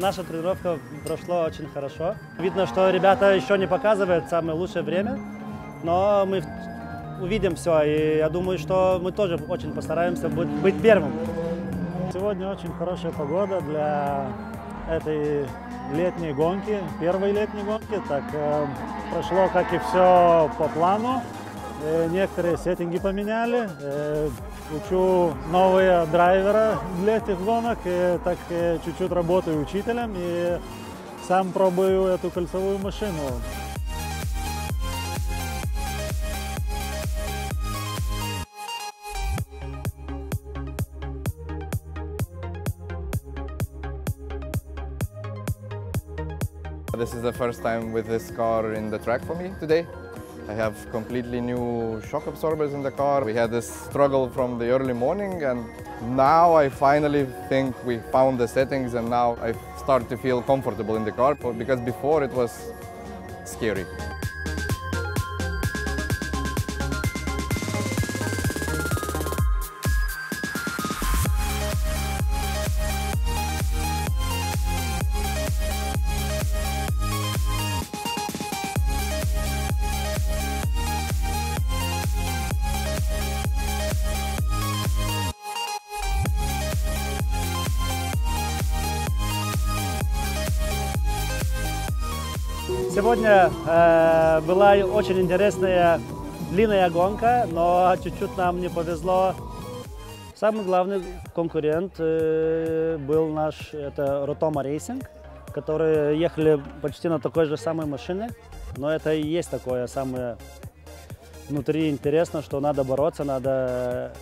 наша тренировка прошла очень хорошо. Видно, что ребята еще не показывают самое лучшее время, но мы увидим все, и я думаю, что мы тоже очень постараемся быть первым. Сегодня очень хорошая погода для этой летней гонки, первой летней гонки. Так прошло, как и все по плану. Некоторые сеттинги поменяли. Учу новые драйвера для этих гонок. И так чуть-чуть работаю учителем и сам пробую эту кольцевую машину. This is the first time with this car in the track for me today. I have completely new shock absorbers in the car. We had this struggle from the early morning, and now I finally think we found the settings, and now I start to feel comfortable in the car, because before it was scary. Сегодня была очень интересная длинная гонка, но чуть-чуть нам не повезло. Самый главный конкурент был наш, это Rotoma Racing, которые ехали почти на такой же самой машине, но это и есть такое самое внутри интересно, что надо бороться, надо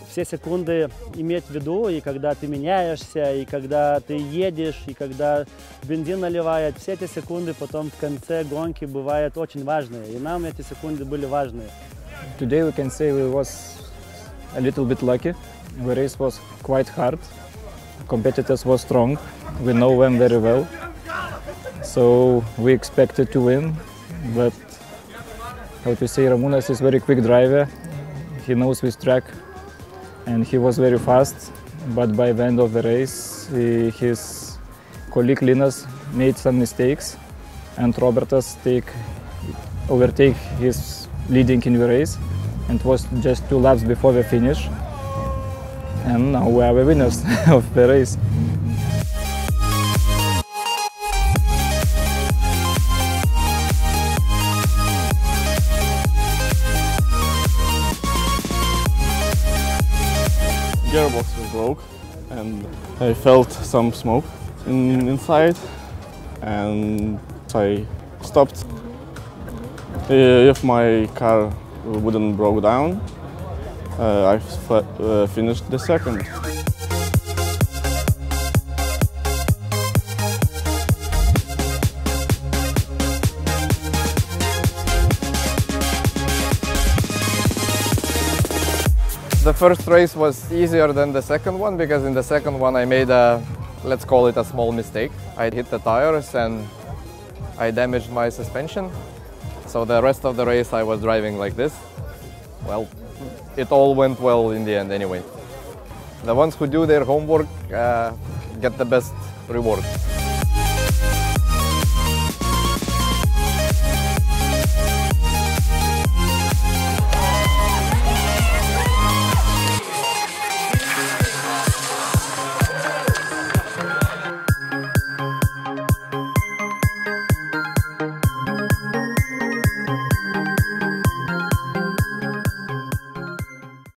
все секунды иметь в виду, и когда ты меняешься, и когда ты едешь, и когда бензин наливает, все эти секунды потом в конце гонки бывают очень важные, и нам эти секунды были важные. Today we can say we was a little bit lucky. The race was quite hard. Competitors were strong. We know them very well. So we expected to win, but how to say, Ramūnas is very quick driver. He knows this track. And he was very fast, but by the end of the race, his colleague Linas made some mistakes, and Robertas overtake his leading in the race, and it was just 2 laps before the finish. And now we are the winners of the race. Gearbox was broke, and I felt some smoke inside, and I stopped. If my car wouldn't broke down, I finished the second. The first race was easier than the second one, because in the second one I made a, let's call it a small mistake. I hit the tires and I damaged my suspension. So the rest of the race I was driving like this. Well, it all went well in the end anyway. The ones who do their homework get the best reward.